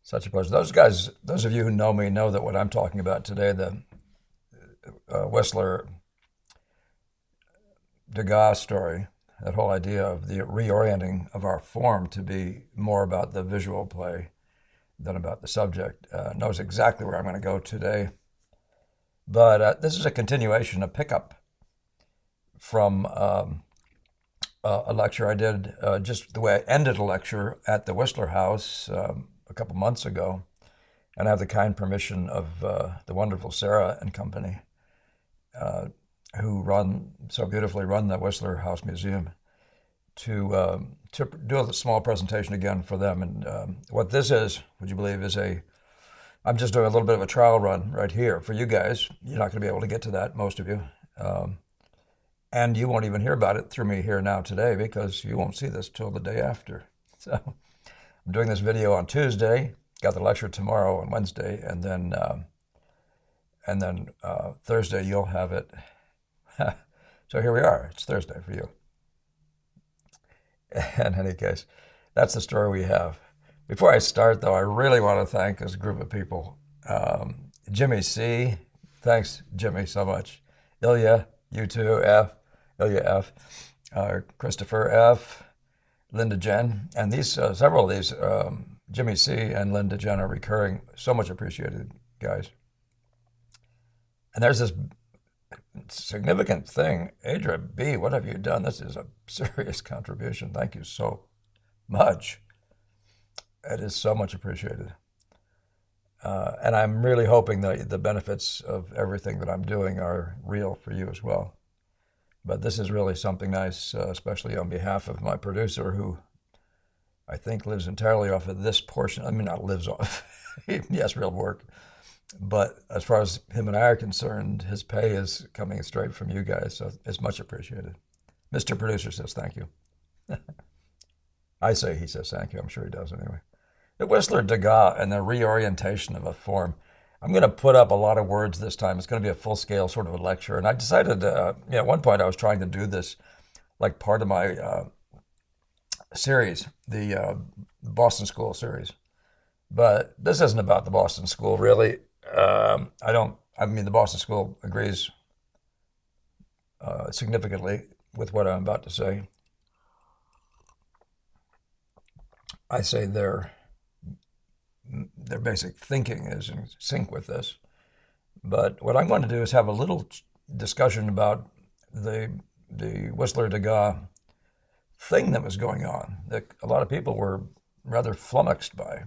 Such a pleasure. Those guys, those of you who know me know that what I'm talking about today, the Whistler Degas story, that whole idea of the reorienting of our form to be more about the visual play than about the subject, knows exactly where I'm going to go today. But this is a continuation, a pickup from a lecture I did, just the way I ended a lecture at the Whistler House a couple months ago. And I have the kind permission of the wonderful Sarah and company, who so beautifully run the Whistler House Museum, to do a small presentation again for them. And what this is, would you believe, I'm just doing a little bit of a trial run right here for you guys. You're not going to be able to get to that, most of you. And you won't even hear about it through me here now today, because you won't see this till the day after. So I'm doing this video on Tuesday, got the lecture tomorrow on Wednesday, and then Thursday you'll have it. So here we are. It's Thursday for you. In any case, that's the story we have. Before I start, though, I really want to thank this group of people. Jimmy C. Thanks, Jimmy, so much. Ilya, you too, Ilya F. Christopher F. Linda Jen. And these several of these, Jimmy C. and Linda Jen, are recurring. So much appreciated, guys. And there's this significant thing. Adria B., what have you done? This is a serious contribution. Thank you so much. It is so much appreciated. And I'm really hoping that the benefits of everything that I'm doing are real for you as well. But this is really something nice, especially on behalf of my producer, who I think lives entirely off of this portion. I mean, not lives off, he has real work. But as far as him and I are concerned, his pay is coming straight from you guys, so it's much appreciated. Mr. Producer says thank you. I say he says thank you. I'm sure he does anyway. The Whistler Degas and the reorientation of a form. I'm going to put up a lot of words this time. It's going to be a full-scale sort of a lecture. And I decided, at one point I was trying to do this like part of my series, the Boston School series. But this isn't about the Boston School, really. The Boston School agrees significantly with what I'm about to say. I say their basic thinking is in sync with this. But what I'm going to do is have a little discussion about the Whistler Degas thing that was going on, that a lot of people were rather flummoxed by.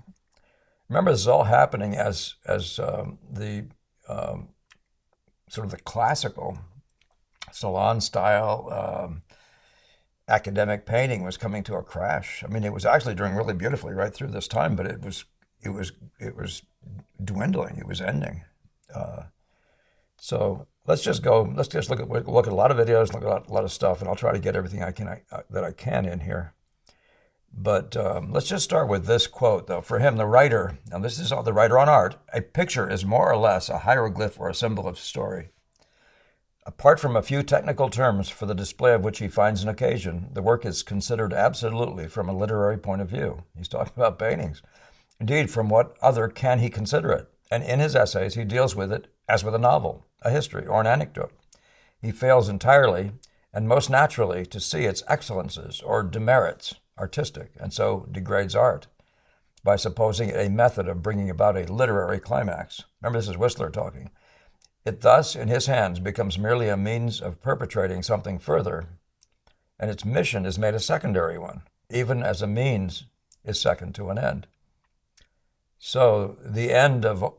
Remember, this is all happening as the sort of the classical salon-style academic painting was coming to a crash. I mean, it was actually doing really beautifully right through this time, but it was dwindling. It was ending. So let's just look at a lot of videos, look at a lot of stuff, and I'll try to get everything that I can in here. But let's just start with this quote, though. For him, the writer, and this is the writer on art, a picture is more or less a hieroglyph or a symbol of story. Apart from a few technical terms for the display of which he finds an occasion, the work is considered absolutely from a literary point of view. He's talking about paintings. Indeed, from what other can he consider it? And in his essays, he deals with it as with a novel, a history, or an anecdote. He fails entirely and most naturally to see its excellences or demerits, artistic, and so degrades art by supposing it a method of bringing about a literary climax. Remember, this is Whistler talking. It thus, in his hands, becomes merely a means of perpetrating something further, and its mission is made a secondary one, even as a means is second to an end. So the end of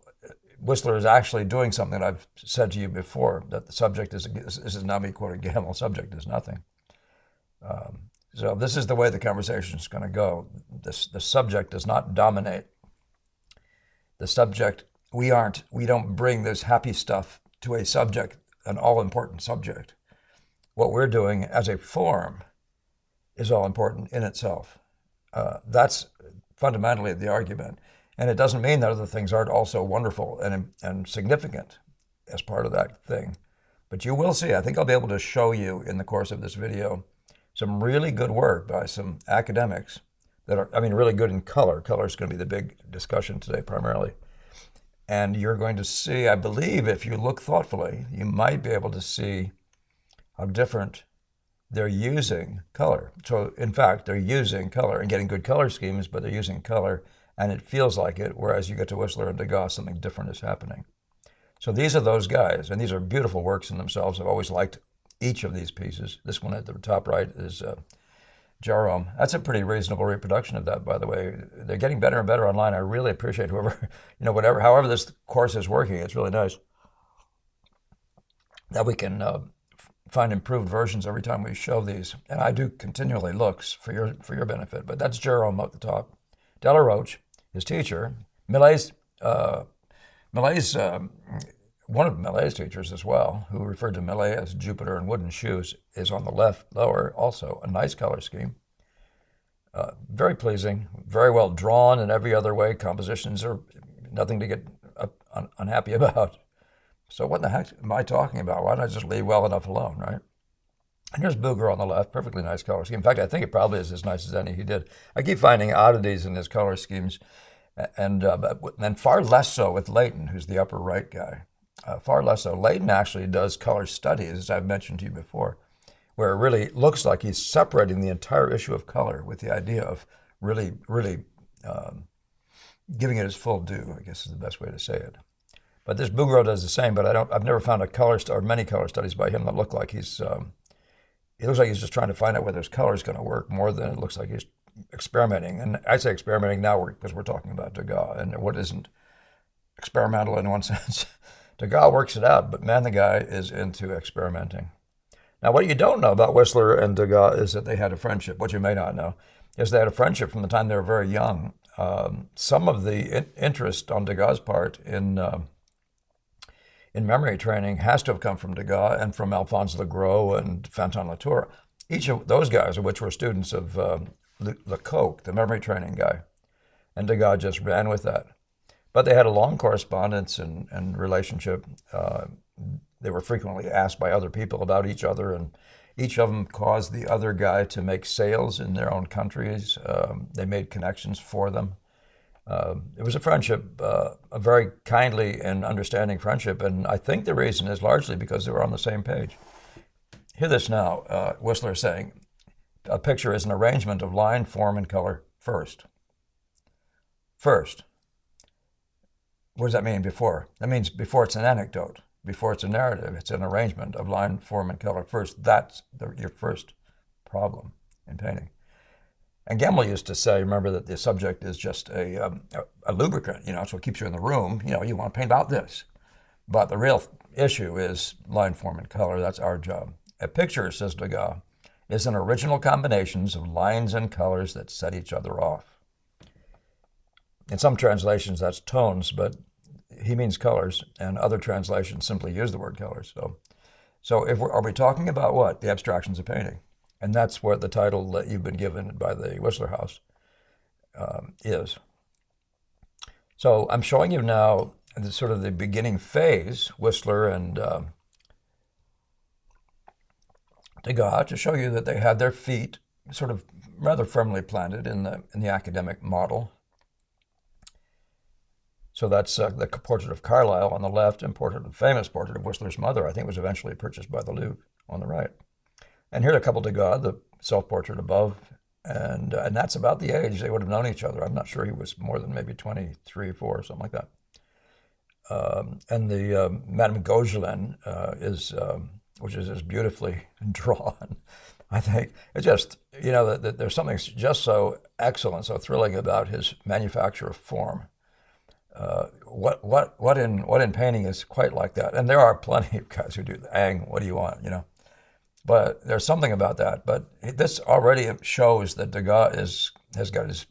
Whistler is actually doing something that I've said to you before, that the subject is, this is not me quoting Gamble, subject is nothing. So this is the way the conversation is going to go. The subject does not dominate. The subject, we don't bring this happy stuff to a subject, an all-important subject. What we're doing as a form is all important in itself. That's fundamentally the argument. And it doesn't mean that other things aren't also wonderful and significant as part of that thing. But you will see, I think I'll be able to show you in the course of this video some really good work by some academics that are, I mean, really good in color. Color is going to be the big discussion today primarily. And you're going to see, I believe, if you look thoughtfully, you might be able to see how different they're using color. So, in fact, they're using color and getting good color schemes, but they're using color, and it feels like it, whereas you get to Whistler and Degas, something different is happening. So these are those guys, and these are beautiful works in themselves. I've always liked each of these pieces. This one at the top right is Jerome. That's a pretty reasonable reproduction of that, by the way. They're getting better and better online. I really appreciate whoever, however this course is working. It's really nice that we can find improved versions every time we show these. And I do continually look for your benefit. But that's Jerome up the top. Delaroche, his teacher, Millet's one of Millet's teachers as well, who referred to Millet as Jupiter in wooden shoes, is on the left lower, also a nice color scheme. Very pleasing, very well drawn in every other way. Compositions are nothing to get unhappy about. So what the heck am I talking about? Why don't I just leave well enough alone, right? And here's Booger on the left, perfectly nice color scheme. In fact, I think it probably is as nice as any he did. I keep finding oddities in his color schemes, and far less so with Leighton, who's the upper right guy. Far less so. Leighton actually does color studies, as I've mentioned to you before, where it really looks like he's separating the entire issue of color with the idea of really giving it its full due, I guess is the best way to say it. But this Bouguereau does the same, but I've never found many color studies by him that look like it looks like he's just trying to find out whether his color is going to work more than it looks like he's experimenting. And I say experimenting now because we're talking about Degas, and what isn't experimental in one sense. Degas works it out, but man, the guy is into experimenting. Now, what you don't know about Whistler and Degas is that they had a friendship. What you may not know is they had a friendship from the time they were very young. Some of the interest on Degas' part in memory training has to have come from Degas and from Alphonse Legros and Fantin Latour. Each of those guys, of which were students of Lecoq, the memory training guy, and Degas just ran with that. But they had a long correspondence and relationship. They were frequently asked by other people about each other, and each of them caused the other guy to make sales in their own countries. They made connections for them. It was a friendship, a very kindly and understanding friendship, and I think the reason is largely because they were on the same page. Hear this now, Whistler saying, a picture is an arrangement of line, form, and color first. First. What does that mean before? That means before it's an anecdote, before it's a narrative, it's an arrangement of line, form, and color first. That's your first problem in painting. And Gemmell used to say, remember, that the subject is just a lubricant, so it keeps you in the room. You want to paint about this. But the real issue is line, form, and color. That's our job. A picture, says Degas, is an original combinations of lines and colors that set each other off. In some translations, that's tones, but he means colors, and other translations simply use the word colors. So are we talking about what? The abstractions of painting. And that's what the title that you've been given by the Whistler House is. So I'm showing you now sort of the beginning phase, Whistler and Degas, to show you that they had their feet sort of rather firmly planted in the academic model. So that's the portrait of Carlyle on the left and famous portrait of Whistler's mother, I think was eventually purchased by the Louvre on the right. And here are a couple Degas, the self-portrait above, and that's about the age they would have known each other. I'm not sure he was more than maybe 23, 4, something like that. And the Madame Gaugelin which is just beautifully drawn. I think it's just, there's something just so excellent, so thrilling about his manufacture of form. What in painting is quite like that? And there are plenty of guys who do the Ang, what do you want, But there's something about that. But this already shows that Degas has got his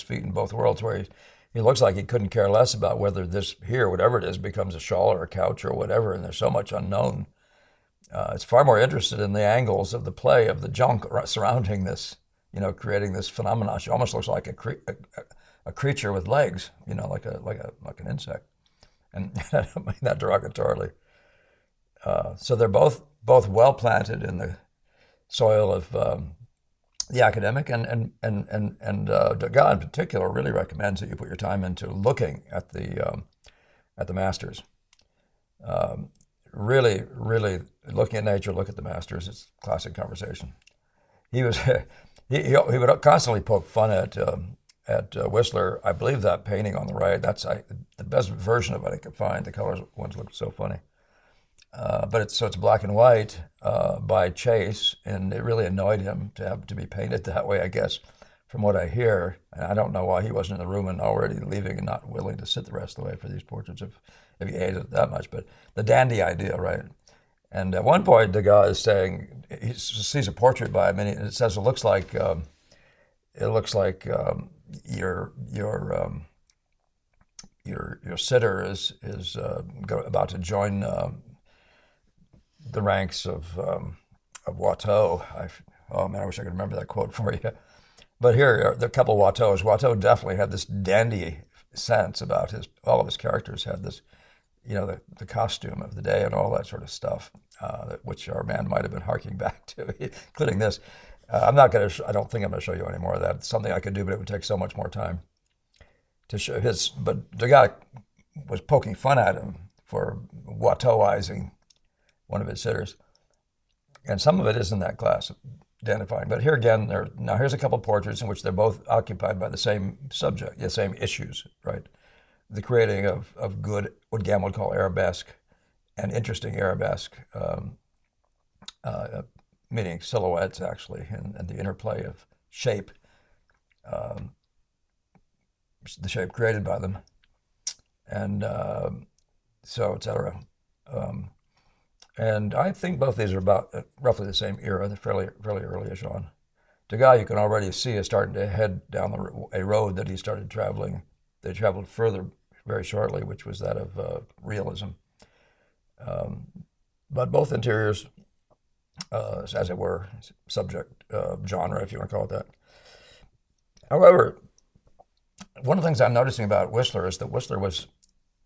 feet in both worlds, where he looks like he couldn't care less about whether this here, whatever it is, becomes a shawl or a couch or whatever, and there's so much unknown. It's far more interested in the angles of the play of the junk surrounding this, creating this phenomenon. She almost looks like a creature with legs, like an insect, and I don't mean that derogatorily. So they're both well planted in the soil of the academic, and Degas in particular really recommends that you put your time into looking at the masters. Really, really looking at nature, look at the masters. It's classic conversation. He was he would constantly poke fun at Whistler. I believe that painting on the right. The best version of it I could find. The colors ones look so funny. But it's black and white by Chase, and it really annoyed him to have to be painted that way, I guess, from what I hear. And I don't know why he wasn't in the room and already leaving and not willing to sit the rest of the way for these portraits if he hated it that much. But the dandy idea, right? And at one point, Degas is saying he sees a portrait by him, and it says it looks like your sitter is about to join the ranks of Watteau. Oh man, I wish I could remember that quote for you. But here, the couple of Watteaus. Watteau definitely had this dandy sense about all of his characters had this, the costume of the day and all that sort of stuff, which our man might have been harking back to, including this. I don't think I'm going to show you any more of that. It's something I could do, but it would take so much more time to show But Degas was poking fun at him for Watteauizing one of his sitters. And some of it is in that class, identifying. But here again, here's a couple of portraits in which they're both occupied by the same subject, the same issues, right? The creating of good, what Gam would call arabesque, and interesting arabesque, meaning silhouettes, actually, and the interplay of shape, the shape created by them, and so, et cetera. And I think both these are about roughly the same era. They're fairly early-ish on. Degas, you can already see, is starting to head down a road that he started traveling. They traveled further very shortly, which was that of realism. But both interiors, as it were, subject, genre, if you want to call it that. However, one of the things I'm noticing about Whistler is that Whistler was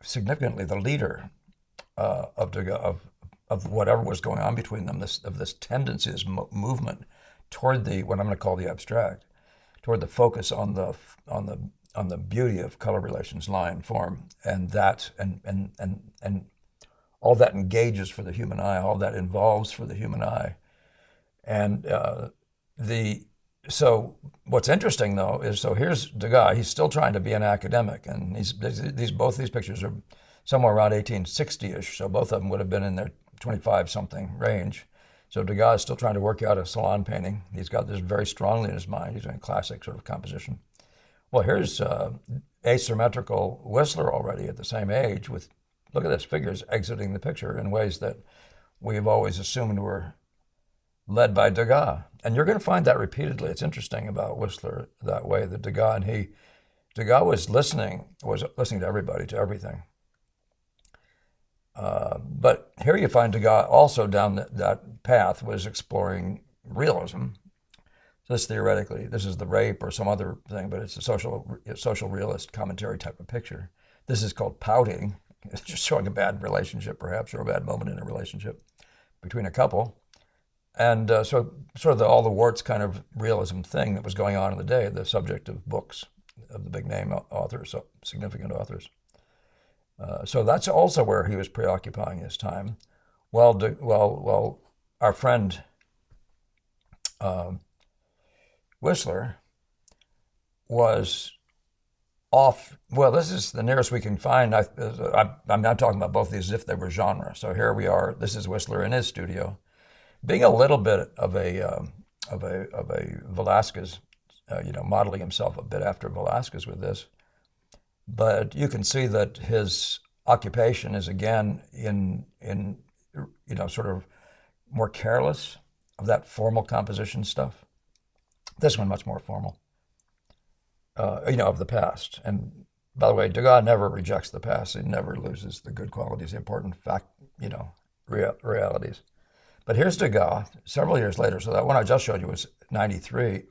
significantly the leader of Degas, of whatever was going on between them, this tendency, this movement toward what I'm going to call the abstract, toward the focus on the beauty of color relations, line, form, and that and all that engages for the human eye, all that involves for the human eye, and so what's interesting though is here's Degas. He's still trying to be an academic, and both these pictures are somewhere around 1860-ish. So both of them would have been in their 25-something range. So Degas is still trying to work out a salon painting. He's got this very strongly in his mind. He's doing classic sort of composition. Well, here's asymmetrical Whistler already at the same age with, look at this, figures exiting the picture in ways that we've always assumed were led by Degas. And you're going to find that repeatedly. It's interesting about Whistler that way, that Degas was listening to everybody, to everything. But here you find Degas also down that path was exploring realism. Just theoretically, this is the rape or some other thing, but it's a social realist commentary type of picture. This is called pouting. It's just showing a bad relationship, perhaps, or a bad moment in a relationship between a couple. And so sort of all the warts kind of realism thing that was going on in the day, the subject of books, of the big name authors, significant authors. So that's also where he was preoccupying his time. Well, our friend Whistler was off. Well, this is the nearest we can find. I'm not talking about both these as if they were genre. So here we are. This is Whistler in his studio, being a little bit of a Velázquez, modeling himself a bit after Velázquez with this. But you can see that his occupation is again in sort of more careless of that formal composition stuff. This one much more formal, of the past. And by the way, Degas never rejects the past. He never loses the good qualities, the important realities. But here's Degas several years later. So that one I just showed you was 63,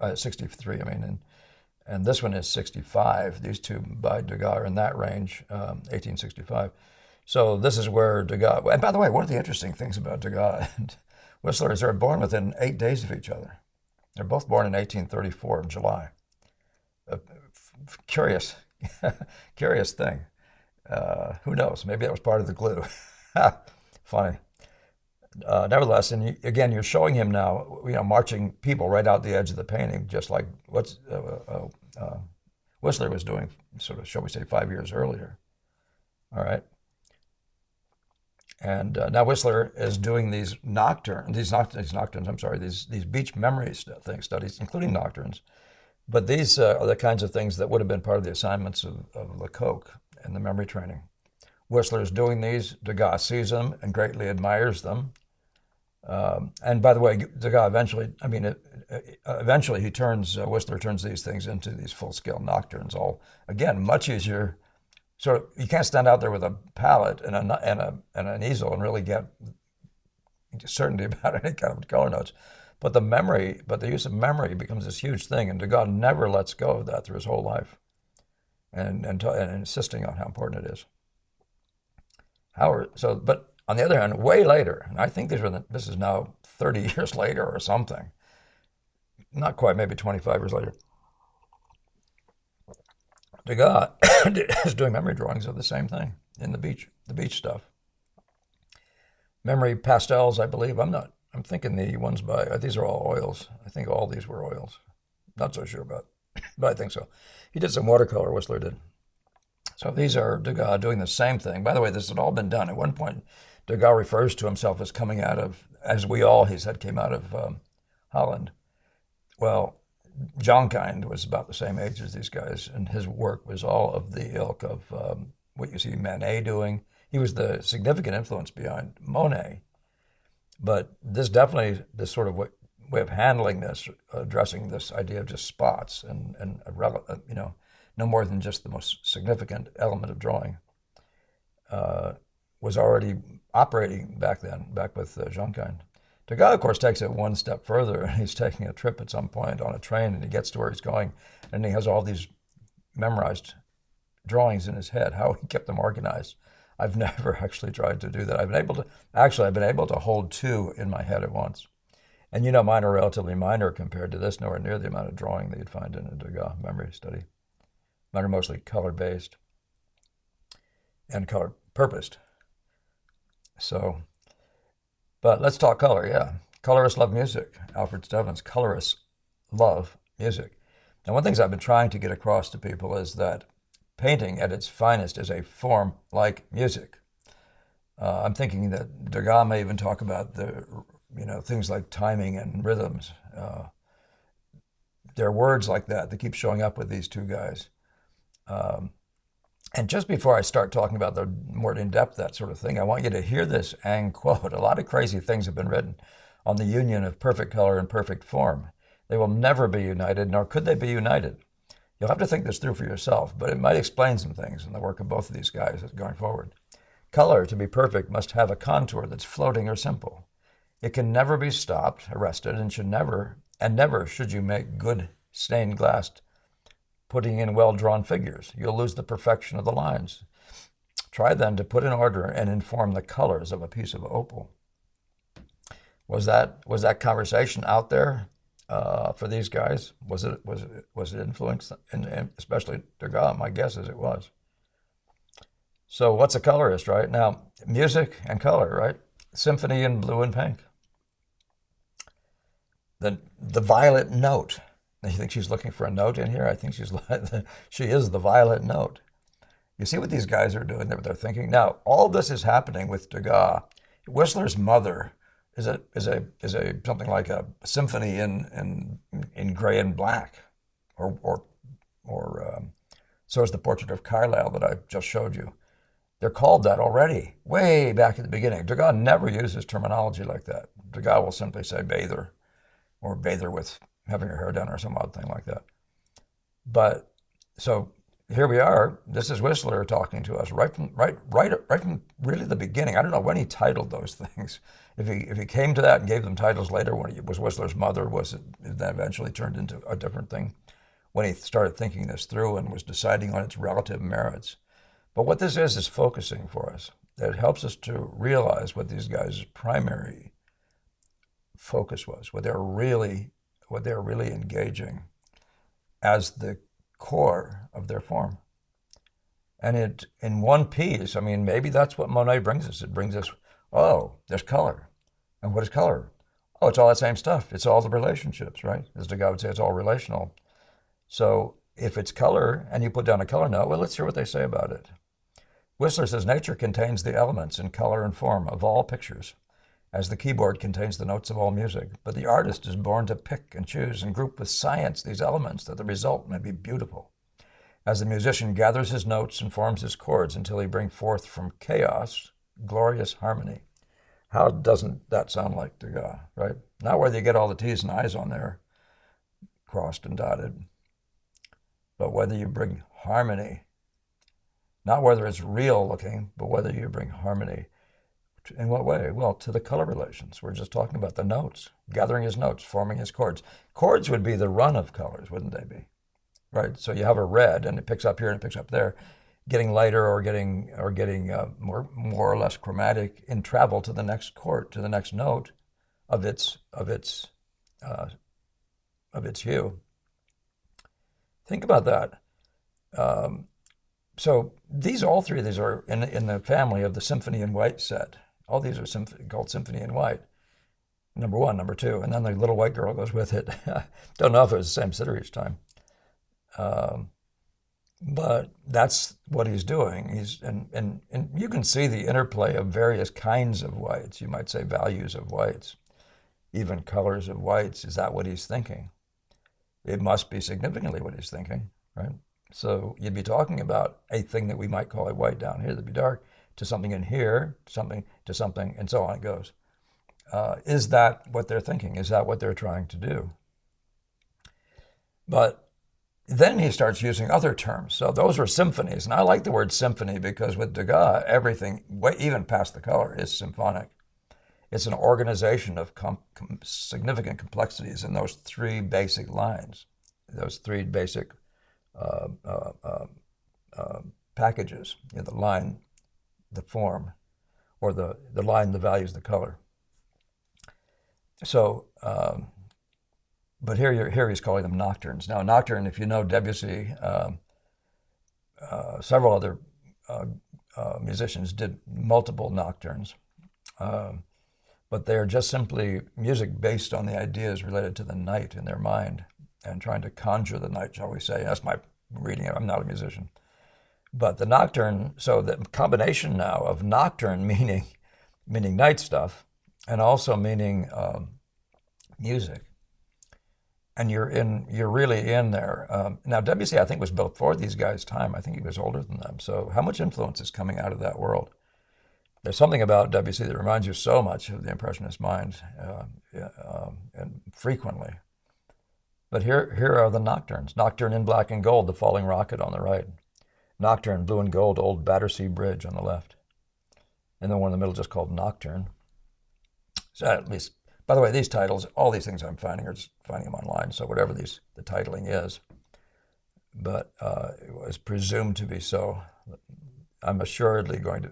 and this one is 65. These two by Degas are in that range, 1865. So this is where Degas, and by the way, one of the interesting things about Degas and Whistler is they're born within 8 days of each other. They're both born in 1834 in July. Curious, curious thing. Who knows? Maybe that was part of the glue. Funny. Nevertheless, and again, you're showing him now, marching people right out the edge of the painting, just like Whistler was doing, sort of, shall we say, 5 years earlier. All right. And now Whistler is doing these beach memory studies, including nocturnes. But these are the kinds of things that would have been part of the assignments of Lecoq in the memory training. Whistler is doing these. Degas sees them and greatly admires them. And by the way, Degas eventually Whistler turns these things into these full-scale nocturnes. All again, much easier. Sort of, you can't stand out there with a palette and an easel and really get certainty about any kind of color notes. But the use of memory becomes this huge thing, and Degas never lets go of that through his whole life, and insisting on how important it is. But on the other hand, way later, and I think this is now 30 years later or something, not quite, maybe 25 years later, Degas is doing memory drawings of the same thing in the beach stuff. Memory pastels, I believe. I'm thinking the ones these are all oils. I think all these were oils. Not so sure about, but I think so. He did some watercolor, Whistler did. So these are Degas doing the same thing. By the way, this had all been done. At one point, Degas refers to himself as coming out of, he said, came out of Holland. Well, Jonkind was about the same age as these guys, and his work was all of the ilk of what you see Manet doing. He was the significant influence behind Monet. But this sort of way of handling this, addressing this idea of just spots and no more than just the most significant element of drawing, was already operating back with Jonkind. Degas, of course, takes it one step further. He's taking a trip at some point on a train, and he gets to where he's going, and he has all these memorized drawings in his head. How he kept them organized, I've never actually tried to do that. I've been able to hold two in my head at once. And mine are relatively minor compared to this, nowhere near the amount of drawing that you'd find in a Degas memory study. Mine are mostly color-based and color-purposed. So, but let's talk color, yeah. Colorists love music. Alfred Stevens, colorists love music. And one of the things I've been trying to get across to people is that painting at its finest is a form like music. I'm thinking that Degas may even talk about things like timing and rhythms. There are words like that keep showing up with these two guys. And just before I start talking about the more in-depth, that sort of thing, I want you to hear this Ang quote. A lot of crazy things have been written on the union of perfect color and perfect form. They will never be united, nor could they be united. You'll have to think this through for yourself, but it might explain some things in the work of both of these guys going forward. Color, to be perfect, must have a contour that's floating or simple. It can never be stopped, arrested, and never should you make good stained glass putting in well-drawn figures. You'll lose the perfection of the lines. Try then to put in order and inform the colors of a piece of opal. Was that conversation out there for these guys? Was it influenced, and especially Degas? My guess is it was. So what's a colorist, right? Now, music and color, right? Symphony in blue and pink. The violet note. You think she's looking for a note in here? I think she is the violet note. You see what these guys are doing? They're thinking. Now, all this is happening with Degas. Whistler's mother is something like a symphony in gray and black, or so is the portrait of Carlyle that I just showed you. They're called that already, way back at the beginning. Degas never uses terminology like that. Degas will simply say bather, or bather with having her hair done, or some odd thing like that. But so here we are. This is Whistler talking to us right from really the beginning. I don't know when he titled those things. If he came to that and gave them titles later, when it was Whistler's mother, was it then eventually turned into a different thing when he started thinking this through and was deciding on its relative merits. But what this is focusing for us. It helps us to realize what these guys' primary focus was, what what they're really engaging as the core of their form. And it, in one piece, I mean, maybe that's what Monet brings us. It brings us, oh, there's color. And what is color? Oh, it's all that same stuff. It's all the relationships, right? As Degas would say, it's all relational. So if it's color and you put down a color note, well, let's hear what they say about it. Whistler says, nature contains the elements in color and form of all pictures, as the keyboard contains the notes of all music. But the artist is born to pick and choose and group with science these elements that the result may be beautiful. As the musician gathers his notes and forms his chords until he bring forth from chaos glorious harmony. How doesn't that sound like Degas, right? Not whether you get all the T's and I's on there, crossed and dotted, but whether you bring harmony. Not whether it's real looking, but whether you bring harmony. In what way? Well, to the color relations. We're just talking about the notes, gathering his notes, forming his chords. Chords would be the run of colors, wouldn't they be? Right? So you have a red, and it picks up here and it picks up there, getting lighter or getting more or less chromatic in travel to the next chord, to the next note of its hue. Think about that. So all three of these are in the family of the Symphony in White set. All these are called Symphony in White. Number one, number two, and then the little white girl goes with it. Don't know if it was the same sitter each time. But that's what he's doing. And you can see the interplay of various kinds of whites. You might say values of whites, even colors of whites. Is that what he's thinking? It must be significantly what he's thinking, right? So you'd be talking about a thing that we might call a white down here that'd be dark, to something in here, something to something, and so on it goes. Is that what they're thinking? Is that what they're trying to do? But then he starts using other terms. So those are symphonies. And I like the word symphony because with Degas, everything, even past the color, is symphonic. It's an organization of significant complexities in those three basic lines, those three basic packages, the line, the form, or the line, the values, the color. So, but here he's calling them nocturnes. Now, nocturne, if you know Debussy, several other musicians did multiple nocturnes, but they are just simply music based on the ideas related to the night in their mind and trying to conjure the night, shall we say. That's my reading. I'm not a musician. But the nocturne, so the combination now of nocturne meaning night stuff and also meaning music. And you're really in there. Now, Debussy, I think, was before these guys' time. I think he was older than them. So how much influence is coming out of that world? There's something about Debussy that reminds you so much of the Impressionist mind, and frequently. But here are the nocturnes. Nocturne in black and gold, the falling rocket on the right. Nocturne, blue and gold, old Battersea Bridge on the left. And then one in the middle just called Nocturne. So at least, by the way, these titles, all these things I'm finding are just finding them online, so whatever the titling is. But it was presumed to be so. I'm assuredly going to,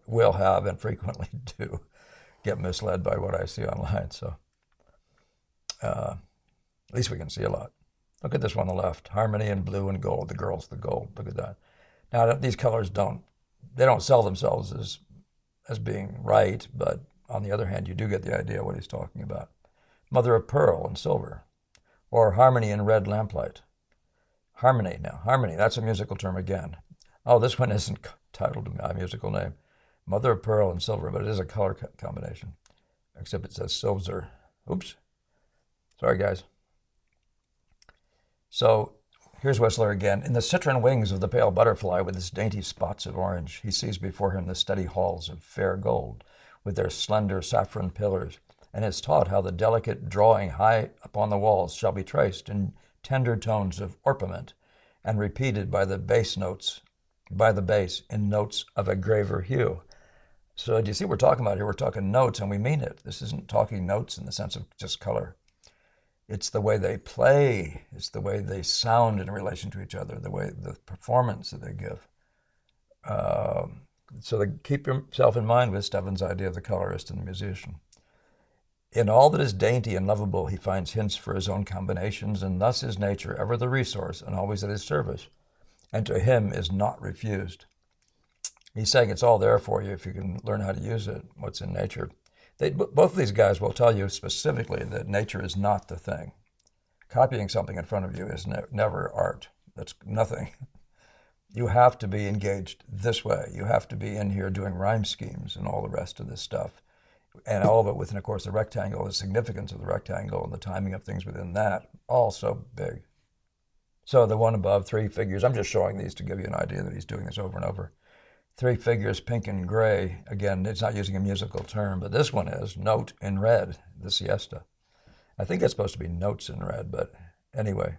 will have and frequently do get misled by what I see online. So at least we can see a lot. Look at this one on the left, harmony in blue and gold, the girl's the gold, look at that. Now these colors don't sell themselves as being right, but on the other hand, you do get the idea of what he's talking about. Mother of pearl and silver, or harmony in red lamplight. Harmony, that's a musical term again. Oh, this one isn't titled to my musical name. Mother of pearl and silver, but it is a color combination, except it says silver. Oops, sorry guys. So here's Whistler again. In the citron wings of the pale butterfly with its dainty spots of orange, he sees before him the steady halls of fair gold with their slender saffron pillars, and is taught how the delicate drawing high upon the walls shall be traced in tender tones of orpiment and repeated by the bass in notes of a graver hue. So do you see what we're talking about here? We're talking notes, and we mean it. This isn't talking notes in the sense of just color. It's the way they play. It's the way they sound in relation to each other, the performance that they give. So keep yourself in mind with Stebbins' idea of the colorist and the musician. In all that is dainty and lovable, he finds hints for his own combinations, and thus is nature ever the resource and always at his service, and to him is not refused. He's saying it's all there for you if you can learn how to use it, what's in nature. Both of these guys will tell you specifically that nature is not the thing. Copying something in front of you is never art. That's nothing. You have to be engaged this way. You have to be in here doing rhyme schemes and all the rest of this stuff. And all of it within, of course, the rectangle, the significance of the rectangle and the timing of things within that, all so big. So the one above, 3 figures, I'm just showing these to give you an idea that he's doing this over and over. 3 figures, pink and gray. Again, it's not using a musical term, but this one is note in red, the siesta. I think it's supposed to be notes in red, but anyway.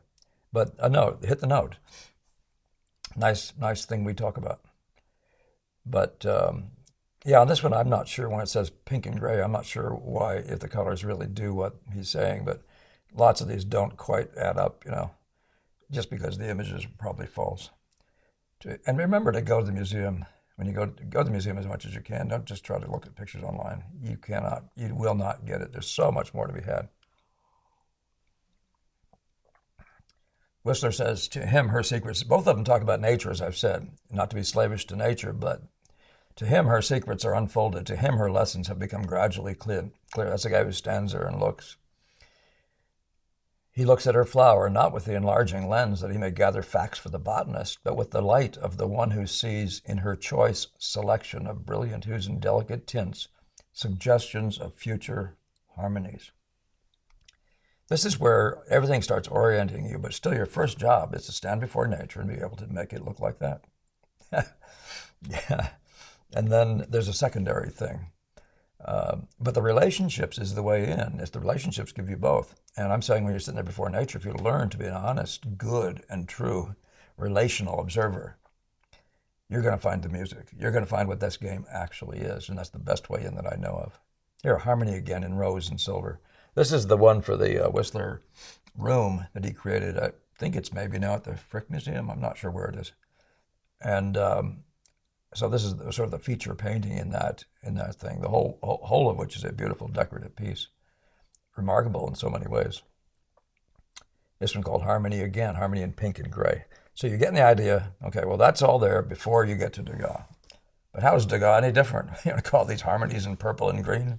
But a note, hit the note. Nice thing we talk about. But yeah, on this one, I'm not sure when it says pink and gray, I'm not sure why, if the colors really do what he's saying, but lots of these don't quite add up, just because the images are probably false. And remember to go to the museum. When you go to the museum as much as you can, don't just try to look at pictures online. You will not get it. There's so much more to be had. Whistler says, to him, her secrets, both of them talk about nature, as I've said, not to be slavish to nature, but to him, her secrets are unfolded. To him, her lessons have become gradually clear. That's the guy who stands there and looks. He looks at her flower, not with the enlarging lens that he may gather facts for the botanist, but with the light of the one who sees in her choice selection of brilliant hues and delicate tints, suggestions of future harmonies. This is where everything starts orienting you, but still your first job is to stand before nature and be able to make it look like that. Yeah. And then there's a secondary thing. But the relationships is the way in. It's the relationships give you both. And I'm saying when you're sitting there before nature, if you learn to be an honest, good, and true relational observer, you're going to find the music. You're going to find what this game actually is. And that's the best way in that I know of. Here, harmony again in rose and silver. This is the one for the Whistler room that he created. I think it's maybe now at the Frick Museum. I'm not sure where it is. And so this is sort of the feature painting in that thing, the whole of which is a beautiful decorative piece. Remarkable in so many ways. This one called Harmony again, Harmony in pink and gray. So you're getting the idea, okay, well that's all there before you get to Degas. But how is Degas any different? You want to call these harmonies in purple and green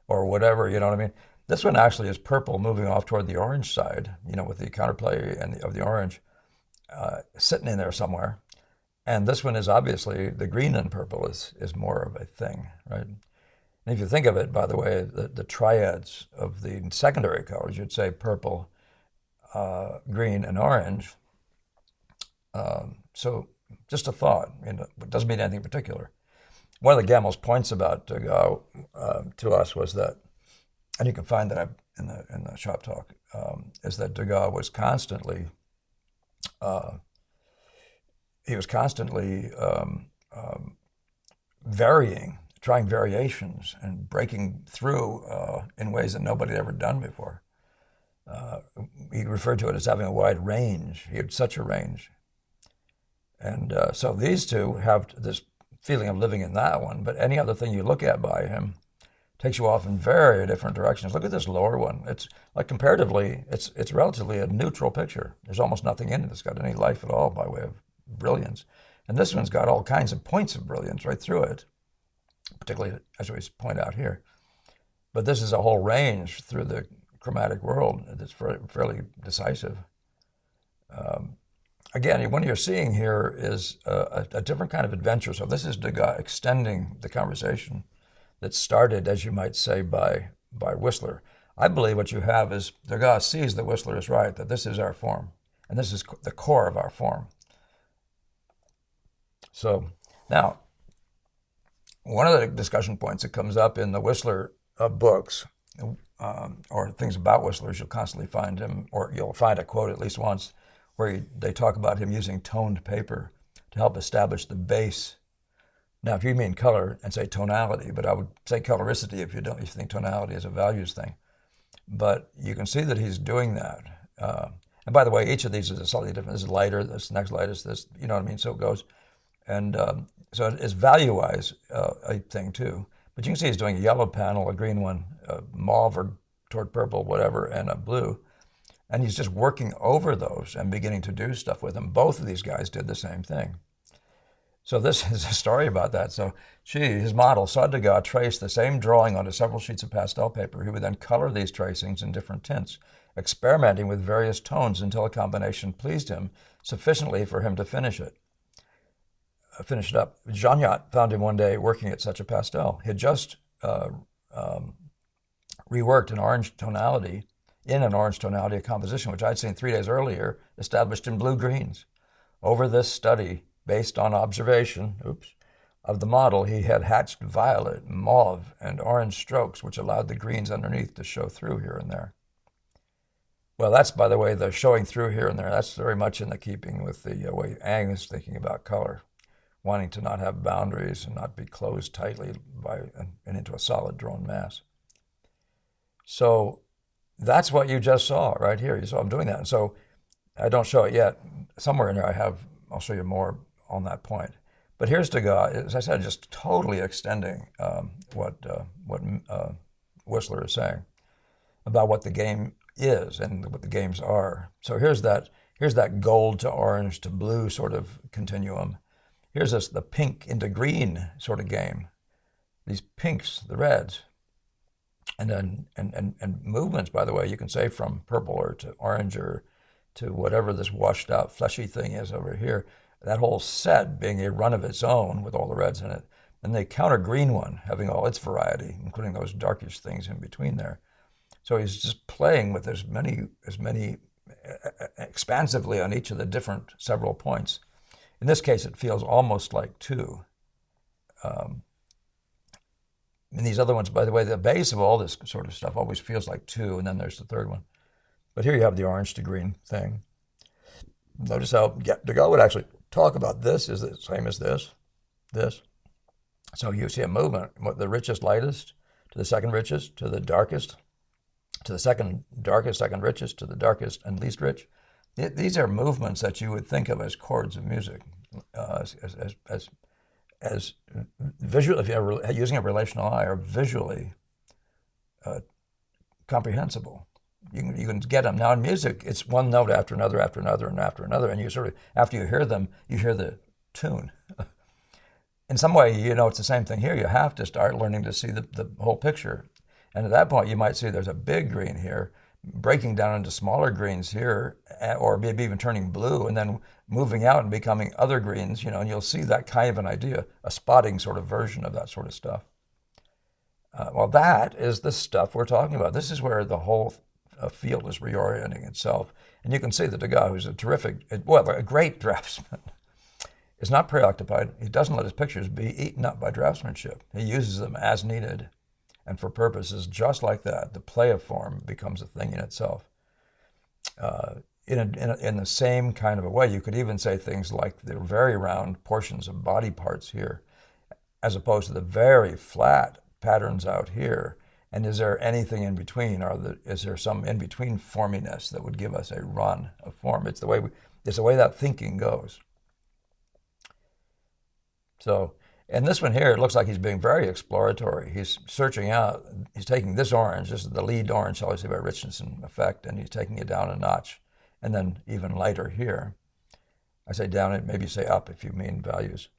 or whatever, you know what I mean? This one actually is purple moving off toward the orange side, with the counterplay of the orange sitting in there somewhere. And this one is obviously, the green and purple is more of a thing, right? And if you think of it, by the way, the triads of the secondary colors, you'd say purple, green, and orange. So just a thought, it doesn't mean anything particular. One of the Gamel's points about Degas to us was that, and you can find that in the shop talk, is that Degas was constantly varying, trying variations and breaking through in ways that nobody had ever done before. He referred to it as having a wide range. He had such a range. And so these two have this feeling of living in that one, but any other thing you look at by him takes you off in very different directions. Look at this lower one. It's like comparatively, it's relatively a neutral picture. There's almost nothing in it that's got any life at all by way of brilliance. And this one's got all kinds of points of brilliance right through it, particularly as we point out here. But this is a whole range through the chromatic world that's fairly decisive. Again, what you're seeing here is a different kind of adventure. So this is Degas extending the conversation that started, as you might say, by Whistler. I believe what you have is Degas sees that Whistler is right, that this is our form, and this is the core of our form. So now, one of the discussion points that comes up in the Whistler books, or things about Whistler, is you'll constantly find him, or you'll find a quote at least once, where they talk about him using toned paper to help establish the base. Now, if you mean color and say tonality, but I would say coloricity if you think tonality is a values thing. But you can see that he's doing that. And by the way, each of these is slightly different. This is lighter, this next lightest, this, you know what I mean? So it goes. And so it's value-wise a thing too. But you can see he's doing a yellow panel, a green one, a mauve or toward purple, whatever, and a blue. And he's just working over those and beginning to do stuff with them. Both of these guys did the same thing. So this is a story about that. So his model, saw Degas trace the same drawing onto several sheets of pastel paper. He would then color these tracings in different tints, experimenting with various tones until a combination pleased him sufficiently for him to finish it up. Jean-Yacht found him one day working at such a pastel. He had just reworked an orange tonality, a composition, which I'd seen 3 days earlier, established in blue-greens. Over this study, based on observation, of the model, he had hatched violet, mauve, and orange strokes, which allowed the greens underneath to show through here and there. Well, that's, by the way, the showing through here and there, that's very much in the keeping with the way Ang is thinking about color, wanting to not have boundaries and not be closed tightly and into a solid drawn mass. So that's what you just saw right here. You saw I'm doing that. And so I don't show it yet. Somewhere in there I'll show you more on that point. But here's Degas, as I said, just totally extending what Whistler is saying about what the game is and what the games are. So here's that gold to orange to blue sort of continuum. Here's the pink into green sort of game. These pinks, the reds, and then and movements, by the way, you can say from purple or to orange or to whatever this washed out fleshy thing is over here. That whole set being a run of its own with all the reds in it. And the counter green one having all its variety, including those darkish things in between there. So he's just playing with as many expansively on each of the different several points. In this case, it feels almost like two. And these other ones, by the way, the base of all this sort of stuff always feels like two, and then there's the third one. But here you have the orange to green thing. Notice how Degas would actually talk about this is the same as this. So you see a movement, the richest, lightest, to the second richest, to the darkest, to the second darkest, second richest, to the darkest and least rich. These are movements that you would think of as chords of music, as visual, if you're using a relational eye, are visually comprehensible. You can get them. Now in music, it's one note after another, after another, and after another, and you sort of, after you hear them, you hear the tune. In some way, it's the same thing here. You have to start learning to see the whole picture. And at that point, you might see there's a big green here, breaking down into smaller greens here, or maybe even turning blue, and then moving out and becoming other greens, and you'll see that kind of an idea, a spotting sort of version of that sort of stuff. Well, that is the stuff we're talking about. This is where the whole field is reorienting itself. And you can see that Degas, who's a great draftsman, is not preoccupied. He doesn't let his pictures be eaten up by draftsmanship. He uses them as needed and for purposes just like that. The play of form becomes a thing in itself. In the same kind of a way, you could even say things like the very round portions of body parts here, as opposed to the very flat patterns out here. And is there anything in between? Is there some in-between forminess that would give us a run of form? It's the way that thinking goes. So, and this one here, it looks like he's being very exploratory. He's searching out, he's taking this orange, this is the lead orange, shall I say, by Richardson effect, and he's taking it down a notch, and then even lighter here. I say down, maybe say up if you mean values.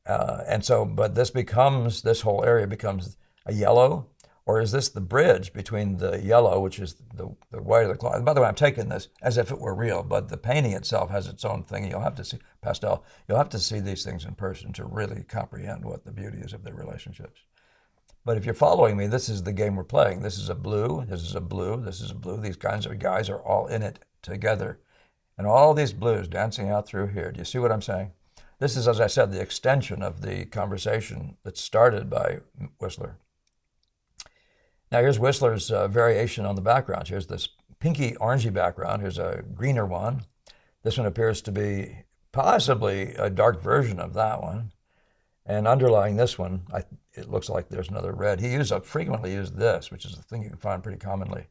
But this whole area becomes a yellow, or is this the bridge between the yellow, which is the white of the cloth? And by the way, I'm taking this as if it were real, but the painting itself has its own thing. You'll have to see pastel. You'll have to see these things in person to really comprehend what the beauty is of their relationships. But if you're following me, this is the game we're playing. This is a blue, this is a blue, this is a blue. These kinds of guys are all in it together. And all these blues dancing out through here. Do you see what I'm saying? This is, as I said, the extension of the conversation that started by Whistler. Now here's Whistler's variation on the background. Here's this pinky orangey background. Here's a greener one. This one appears to be possibly a dark version of that one. And underlying this one, it looks like there's another red. He frequently used this, which is a thing you can find pretty commonly.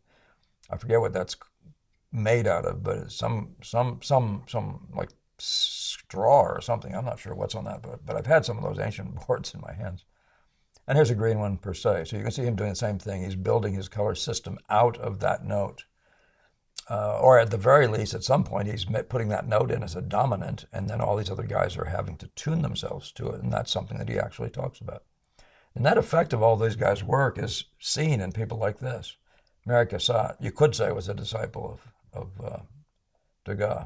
I forget what that's made out of, but it's some like straw or something. I'm not sure what's on that, but I've had some of those ancient boards in my hands. And here's a green one per se. So you can see him doing the same thing. He's building his color system out of that note. Or at the very least, at some point, he's putting that note in as a dominant, and then all these other guys are having to tune themselves to it. And that's something that he actually talks about. And that effect of all these guys' work is seen in people like this. Mary Cassatt, you could say, was a disciple of Degas.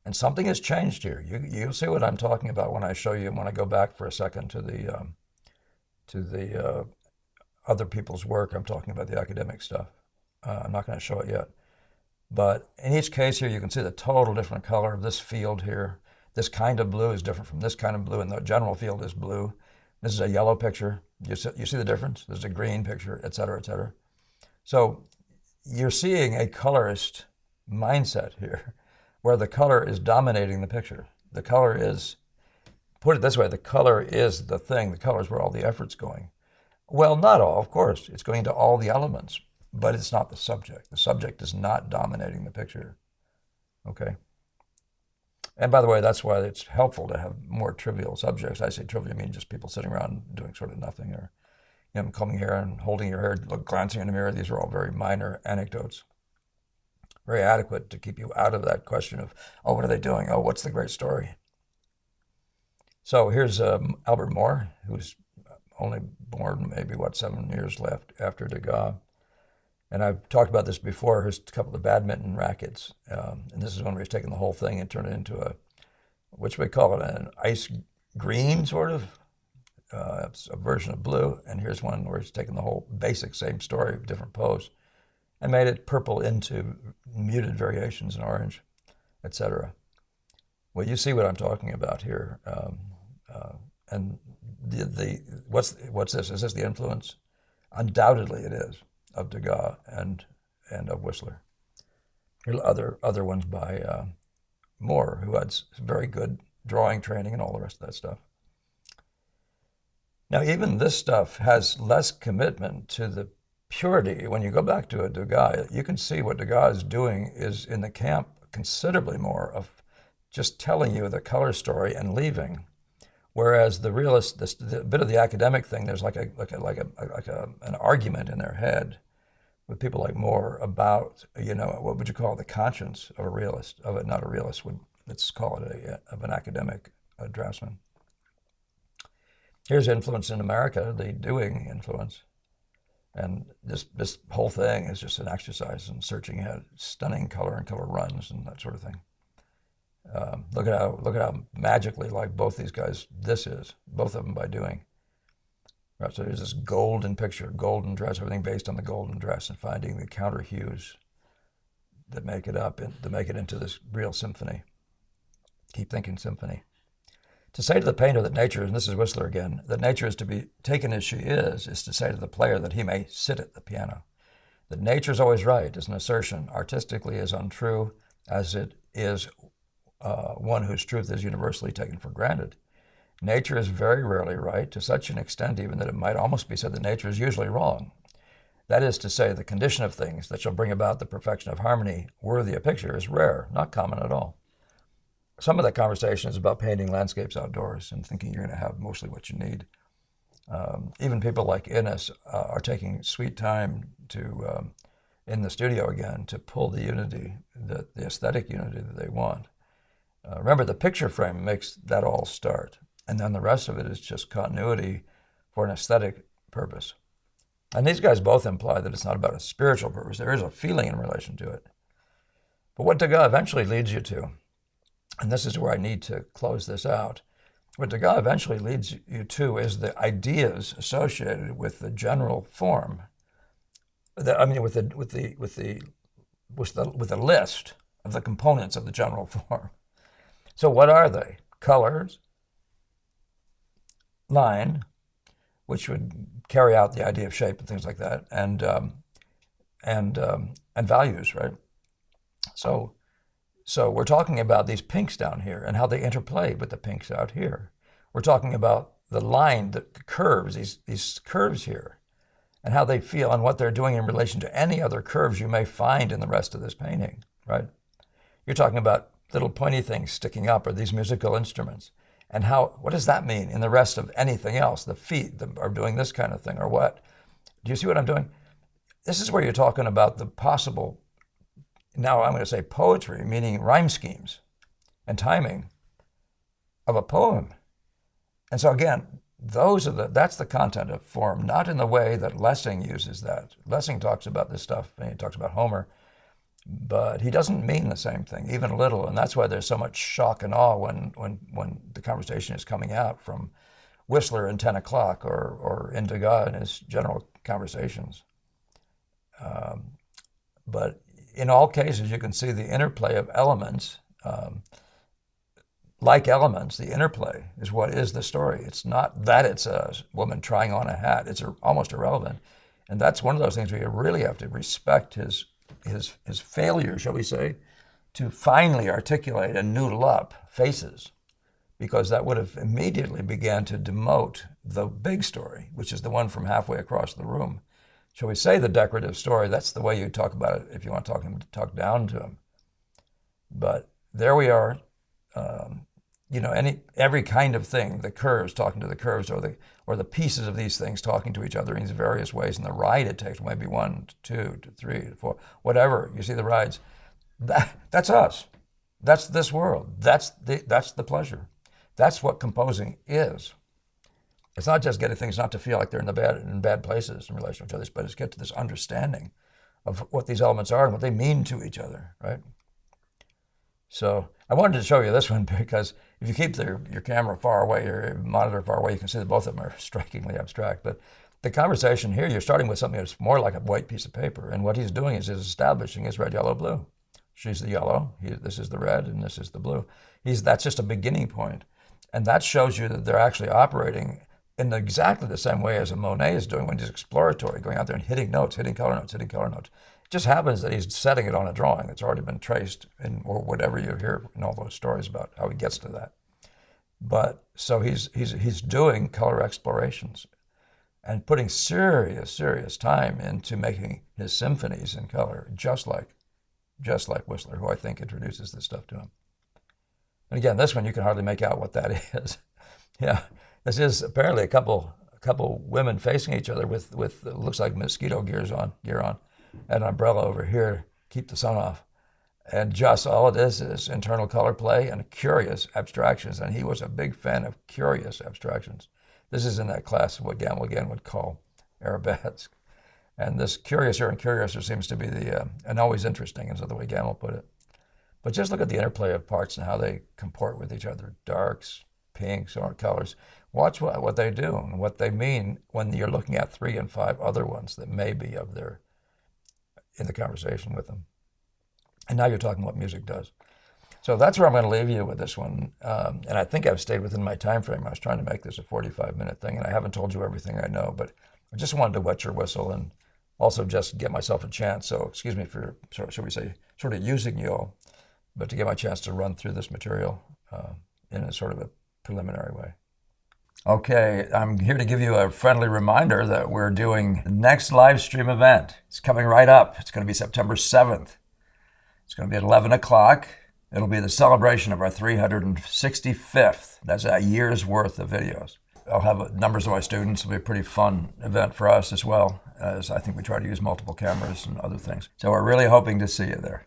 And something has changed here. You'll see what I'm talking about when I show you, when I go back for a second to the other people's work. I'm talking about the academic stuff. I'm not going to show it yet. But in each case here, you can see the total different color of this field here. This kind of blue is different from this kind of blue, and the general field is blue. This is a yellow picture. You see the difference? There's a green picture, et cetera, et cetera. So you're seeing a colorist mindset here where the color is dominating the picture. The color is, put it this way, the color is the thing. The color is where all the effort's going. Well, not all, of course. It's going to all the elements, but it's not the subject. The subject is not dominating the picture. Okay? And by the way, that's why it's helpful to have more trivial subjects. I say trivial, I mean just people sitting around doing sort of nothing, or combing hair and holding your hair, glancing in the mirror. These are all very minor anecdotes. Very adequate to keep you out of that question of, oh, what are they doing? Oh, what's the great story? So here's Albert Moore, who's only born maybe, 7 years left after Degas. And I've talked about this before. Here's a couple of badminton rackets. And this is one where he's taken the whole thing and turned it into what should we call it, an ice green sort of. It's a version of blue. And here's one where he's taken the whole basic same story, different pose, and made it purple into muted variations in orange, etc. Well, you see what I'm talking about here. And what's this? Is this the influence? Undoubtedly it is, of Degas and of Whistler. Here are other ones by Moore, who had very good drawing training and all the rest of that stuff. Now, even this stuff has less commitment to the purity. When you go back to a Degas, you can see what Degas is doing is in the camp considerably more of just telling you the color story and leaving. Whereas the realist, the bit of the academic thing, there's like an argument in their head with people like Moore about, what would you call the conscience of a realist, not a realist, let's call it of an academic draftsman. Here's influence in America, the doing influence. And this whole thing is just an exercise in searching ahead, stunning color and color runs and that sort of thing. Look at how magically like both these guys this is, both of them by doing. Right, so there's this golden picture, golden dress, everything based on the golden dress, and finding the counter hues that make it up and to make it into this real symphony. Keep thinking symphony. To say to the painter that nature, and this is Whistler again, that nature is to be taken as she is to say to the player that he may sit at the piano. That nature is always right is an assertion, artistically as untrue as it is one whose truth is universally taken for granted. Nature is very rarely right, to such an extent even that it might almost be said that nature is usually wrong. That is to say, the condition of things that shall bring about the perfection of harmony worthy a picture is rare, not common at all. Some of that conversation is about painting landscapes outdoors and thinking you're going to have mostly what you need. Even people like Innes are taking sweet time to, in the studio again, to pull the unity, the aesthetic unity that they want. Remember, the picture frame makes that all start. And then the rest of it is just continuity for an aesthetic purpose. And these guys both imply that it's not about a spiritual purpose. There is a feeling in relation to it. But what Degas eventually leads you to, and this is where I need to close this out, what Degas eventually leads you to is the ideas associated with the general form. With the list of the components of the general form. So what are they? Colors, line, which would carry out the idea of shape and things like that, and values, right? So we're talking about these pinks down here and how they interplay with the pinks out here. We're talking about the line, the curves, these curves here, and how they feel and what they're doing in relation to any other curves you may find in the rest of this painting, right? You're talking about little pointy things sticking up or these musical instruments. And what does that mean in the rest of anything else? The feet are doing this kind of thing or what? Do you see what I'm doing? This is where you're talking about the possible, now I'm going to say poetry, meaning rhyme schemes and timing of a poem. And so again, that's the content of form, not in the way that Lessing uses that. Lessing talks about this stuff, and he talks about Homer, but he doesn't mean the same thing, even a little. And that's why there's so much shock and awe when the conversation is coming out from Whistler in 10 o'clock or in Degas in his general conversations. But in all cases, you can see the interplay of elements. Like elements, the interplay is what is the story. It's not that it's a woman trying on a hat. It's almost irrelevant. And that's one of those things where you really have to respect his failure, shall we say, to finally articulate and noodle up faces, because that would have immediately began to demote the big story, which is the one from halfway across the room. Shall we say the decorative story? That's the way you talk about it if you want to talk down to him. But there we are. Every kind of thing, the curves talking to the curves, or the pieces of these things talking to each other in various ways, and the ride it takes, maybe 1 to 2 to 3 to 4, whatever. You see the rides. That's us. That's this world. That's the pleasure. That's what composing is. It's not just getting things not to feel like they're in bad places in relation to each other, but it's get to this understanding of what these elements are and what they mean to each other, right? So I wanted to show you this one because if you keep your camera far away, your monitor far away, you can see that both of them are strikingly abstract. But the conversation here, you're starting with something that's more like a white piece of paper. And what he's doing is he's establishing his red, yellow, blue. She's the yellow, this is the red, and this is the blue. That's just a beginning point. And that shows you that they're actually operating in exactly the same way as a Monet is doing when he's exploratory, going out there and hitting notes, hitting color notes, hitting color notes. It just happens that he's setting it on a drawing that's already been traced or whatever you hear in all those stories about how he gets to that. But so he's doing color explorations and putting serious time into making his symphonies in color, just like Whistler, who I think introduces this stuff to him. And again, this one you can hardly make out what that is. Yeah, this is apparently a couple women facing each other with looks like mosquito gear on, and an umbrella over here, keep the sun off. And just all it is internal color play and curious abstractions. And he was a big fan of curious abstractions. This is in that class of what Gamble again would call arabesque. And this curiouser and curiouser seems to be and always interesting, is the way Gamble put it. But just look at the interplay of parts and how they comport with each other. Darks, pinks, or colors. Watch what they do and what they mean when you're looking at 3 and 5 other ones that may be in the conversation with them. And now you're talking what music does. So that's where I'm going to leave you with this one. And I think I've stayed within my time frame. I was trying to make this a 45-minute thing, and I haven't told you everything I know, but I just wanted to wet your whistle and also just get myself a chance. So excuse me for, should we say, sort of using you all, but to get my chance to run through this material in a sort of a preliminary way. Okay, I'm here to give you a friendly reminder that we're doing the next live stream event. It's coming right up. It's going to be September 7th. It's going to be at 11 o'clock. It'll be the celebration of our 365th. That's a year's worth of videos. I'll have numbers of my students. It'll be a pretty fun event for us as well, as I think we try to use multiple cameras and other things. So we're really hoping to see you there.